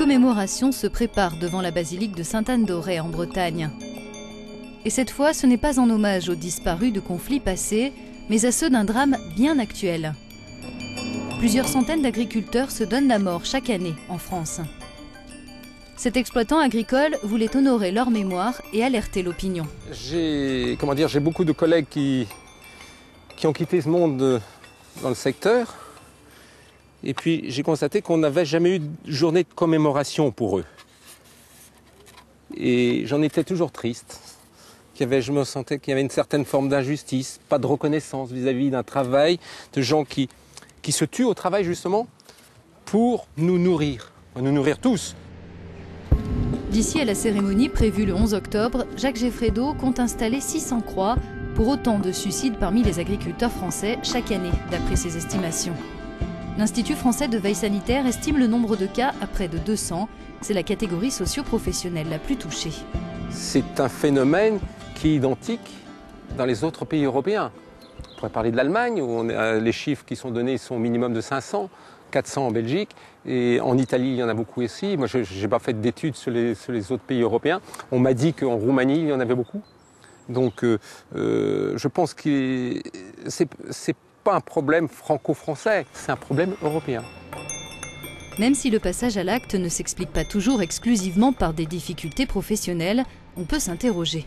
commémoration se prépare devant la basilique de Sainte-Anne-d'Auray en Bretagne. Et cette fois, ce n'est pas en hommage aux disparus de conflits passés, mais à ceux d'un drame bien actuel. Plusieurs centaines d'agriculteurs se donnent la mort chaque année en France. Cet exploitant agricole voulait honorer leur mémoire et alerter l'opinion. J'ai beaucoup de collègues qui ont quitté ce monde dans le secteur. Et puis j'ai constaté qu'on n'avait jamais eu de journée de commémoration pour eux. Et j'en étais toujours triste. Je me sentais qu'il y avait une certaine forme d'injustice, pas de reconnaissance vis-à-vis d'un travail, de gens qui se tuent au travail justement pour nous nourrir tous. D'ici à la cérémonie prévue le 11 octobre, Jacques Geffredo compte installer 600 croix pour autant de suicides parmi les agriculteurs français chaque année, d'après ses estimations. L'Institut français de veille sanitaire estime le nombre de cas à près de 200. C'est la catégorie socio-professionnelle la plus touchée. C'est un phénomène qui est identique dans les autres pays européens. On pourrait parler de l'Allemagne, où les chiffres qui sont donnés sont au minimum de 500, 400 en Belgique. Et en Italie, il y en a beaucoup aussi. Moi, je n'ai pas fait d'études sur les autres pays européens. On m'a dit qu'en Roumanie, il y en avait beaucoup. Donc, je pense que c'est pas un problème franco-français, c'est un problème européen. Même si le passage à l'acte ne s'explique pas toujours exclusivement par des difficultés professionnelles, on peut s'interroger.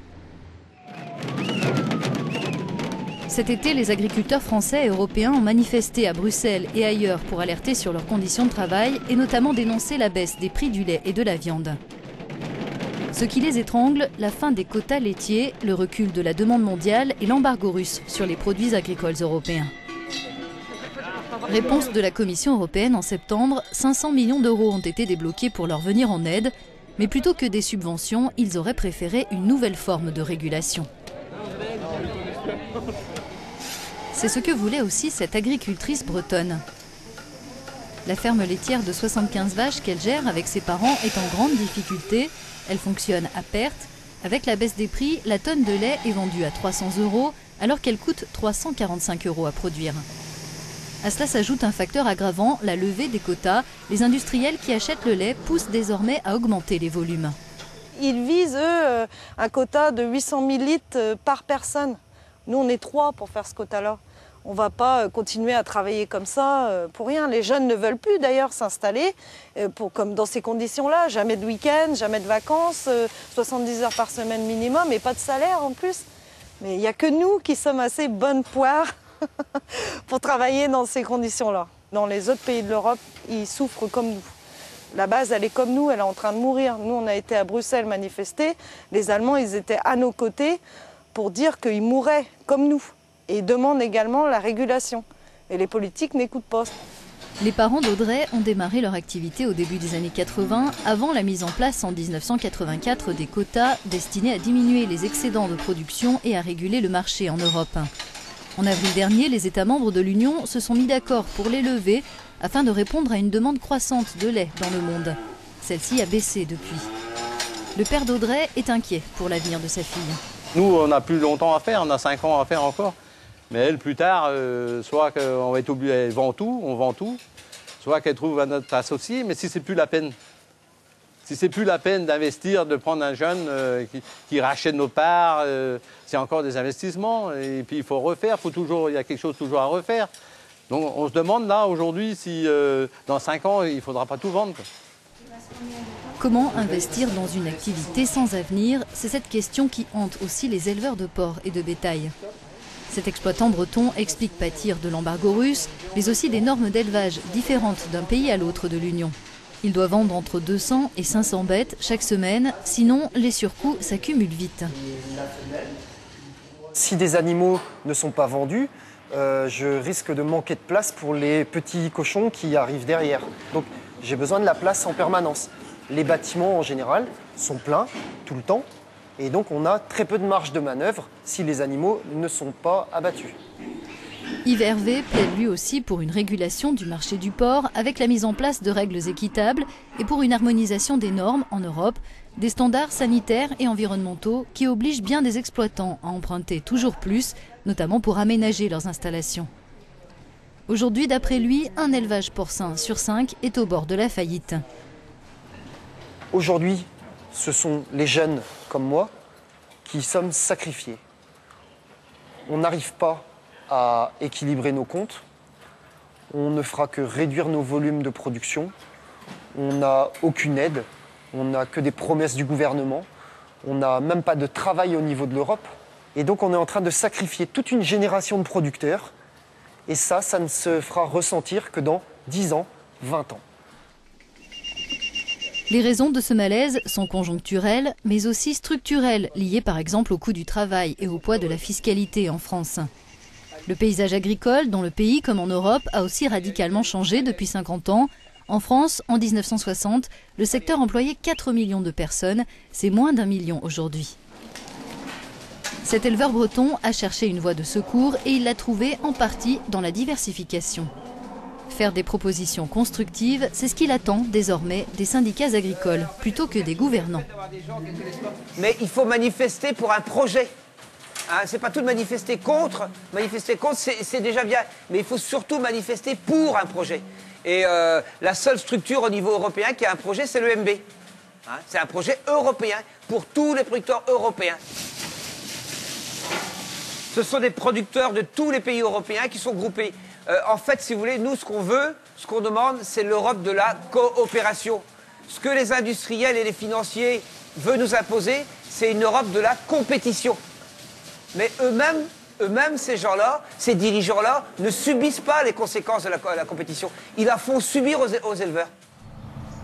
Cet été, les agriculteurs français et européens ont manifesté à Bruxelles et ailleurs pour alerter sur leurs conditions de travail et notamment dénoncer la baisse des prix du lait et de la viande. Ce qui les étrangle, la fin des quotas laitiers, le recul de la demande mondiale et l'embargo russe sur les produits agricoles européens. Réponse de la Commission européenne en septembre, 500 millions d'euros ont été débloqués pour leur venir en aide, mais plutôt que des subventions, ils auraient préféré une nouvelle forme de régulation. C'est ce que voulait aussi cette agricultrice bretonne. La ferme laitière de 75 vaches qu'elle gère avec ses parents est en grande difficulté. Elle fonctionne à perte. Avec la baisse des prix, la tonne de lait est vendue à 300 € alors qu'elle coûte 345 € à produire. À cela s'ajoute un facteur aggravant, la levée des quotas. Les industriels qui achètent le lait poussent désormais à augmenter les volumes. Ils visent, eux, un quota de 800 000 litres par personne. Nous, on est 3 pour faire ce quota-là. On ne va pas continuer à travailler comme ça pour rien. Les jeunes ne veulent plus d'ailleurs s'installer comme dans ces conditions-là. Jamais de week-end, jamais de vacances, 70 heures par semaine minimum et pas de salaire en plus. Mais il n'y a que nous qui sommes assez bonnes poires pour travailler dans ces conditions-là. Dans les autres pays de l'Europe, ils souffrent comme nous. La base, elle est comme nous, elle est en train de mourir. Nous, on a été à Bruxelles manifester. Les Allemands, ils étaient à nos côtés pour dire qu'ils mouraient comme nous. Et ils demandent également la régulation. Et les politiques n'écoutent pas. Les parents d'Audrey ont démarré leur activité au début des années 80, avant la mise en place en 1984 des quotas destinés à diminuer les excédents de production et à réguler le marché en Europe. En avril dernier, les États membres de l'Union se sont mis d'accord pour les lever afin de répondre à une demande croissante de lait dans le monde. Celle-ci a baissé depuis. Le père d'Audrey est inquiet pour l'avenir de sa fille. Nous, on a plus longtemps à faire, on a 5 ans à faire encore. Mais elle, plus tard, soit qu'on va être obligé, elle vend tout, on vend tout, soit qu'elle trouve un autre associé, mais si c'est plus la peine. Si c'est plus la peine d'investir, de prendre un jeune qui rachète nos parts, c'est encore des investissements. Et puis il faut refaire, il y a quelque chose toujours à refaire. Donc on se demande là, aujourd'hui, si dans 5 ans, il ne faudra pas tout vendre, quoi. Comment investir dans une activité sans avenir? C'est cette question qui hante aussi les éleveurs de porcs et de bétail. Cet exploitant breton explique pâtir de l'embargo russe, mais aussi des normes d'élevage différentes d'un pays à l'autre de l'Union. Il doit vendre entre 200 et 500 bêtes chaque semaine, sinon les surcoûts s'accumulent vite. Si des animaux ne sont pas vendus, je risque de manquer de place pour les petits cochons qui arrivent derrière. Donc j'ai besoin de la place en permanence. Les bâtiments en général sont pleins tout le temps. Et donc on a très peu de marge de manœuvre si les animaux ne sont pas abattus. Yves Hervé plaide lui aussi pour une régulation du marché du porc avec la mise en place de règles équitables et pour une harmonisation des normes en Europe, des standards sanitaires et environnementaux qui obligent bien des exploitants à emprunter toujours plus, notamment pour aménager leurs installations. Aujourd'hui, d'après lui, un élevage porcin sur 5 est au bord de la faillite. Aujourd'hui, ce sont les jeunes comme moi qui sommes sacrifiés. On n'arrive pas à équilibrer nos comptes. On ne fera que réduire nos volumes de production. On n'a aucune aide. On n'a que des promesses du gouvernement. On n'a même pas de travail au niveau de l'Europe. Et donc on est en train de sacrifier toute une génération de producteurs. Et ça ne se fera ressentir que dans 10 ans, 20 ans. Les raisons de ce malaise sont conjoncturelles, mais aussi structurelles, liées par exemple au coût du travail et au poids de la fiscalité en France. Le paysage agricole, dans le pays comme en Europe, a aussi radicalement changé depuis 50 ans. En France, en 1960, le secteur employait 4 millions de personnes, c'est moins d'1 million aujourd'hui. Cet éleveur breton a cherché une voie de secours et il l'a trouvée en partie dans la diversification. Faire des propositions constructives, c'est ce qu'il attend désormais des syndicats agricoles, plutôt que des gouvernants. Mais il faut manifester pour un projet. Hein, c'est pas tout de manifester contre. Manifester contre, c'est déjà bien. Mais il faut surtout manifester pour un projet. Et la seule structure au niveau européen qui a un projet, c'est l'EMB. Hein, c'est un projet européen pour tous les producteurs européens. Ce sont des producteurs de tous les pays européens qui sont groupés. En fait, si vous voulez, nous, ce qu'on veut, ce qu'on demande, c'est l'Europe de la coopération. Ce que les industriels et les financiers veulent nous imposer, c'est une Europe de la compétition. Mais eux-mêmes, ces gens-là, ces dirigeants-là, ne subissent pas les conséquences de la compétition. Ils la font subir aux éleveurs.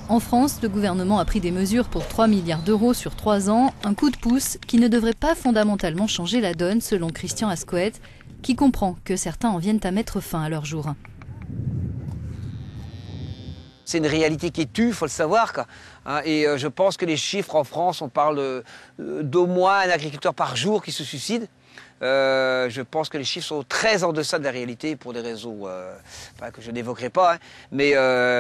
En France, le gouvernement a pris des mesures pour 3 milliards d'euros sur 3 ans, un coup de pouce qui ne devrait pas fondamentalement changer la donne, selon Christian Ascoët, qui comprend que certains en viennent à mettre fin à leur jour. C'est une réalité qui tue, il faut le savoir, quoi. Et je pense que les chiffres en France, on parle d'au moins un agriculteur par jour qui se suicide. Je pense que les chiffres sont très en deçà de la réalité pour des raisons que je n'évoquerai pas. Hein. Mais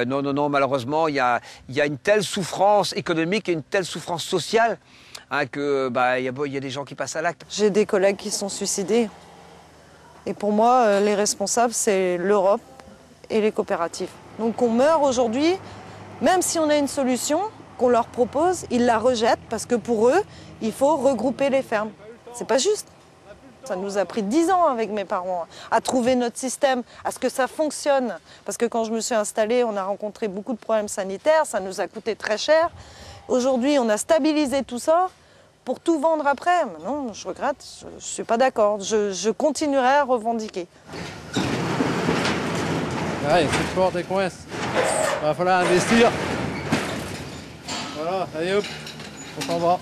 non, malheureusement, il y a une telle souffrance économique et une telle souffrance sociale que y a des gens qui passent à l'acte. J'ai des collègues qui sont suicidés. Et pour moi, les responsables, c'est l'Europe et les coopératives. Donc on meurt aujourd'hui, même si on a une solution qu'on leur propose, ils la rejettent parce que pour eux, il faut regrouper les fermes. C'est pas juste. Ça nous a pris 10 ans avec mes parents à trouver notre système, à ce que ça fonctionne. Parce que quand je me suis installée, on a rencontré beaucoup de problèmes sanitaires, ça nous a coûté très cher. Aujourd'hui, on a stabilisé tout ça pour tout vendre après. Non, je regrette, je ne suis pas d'accord. Je continuerai à revendiquer. Allez, c'est fort, t'es coince. Il va falloir investir. Voilà, allez hop, on s'en va.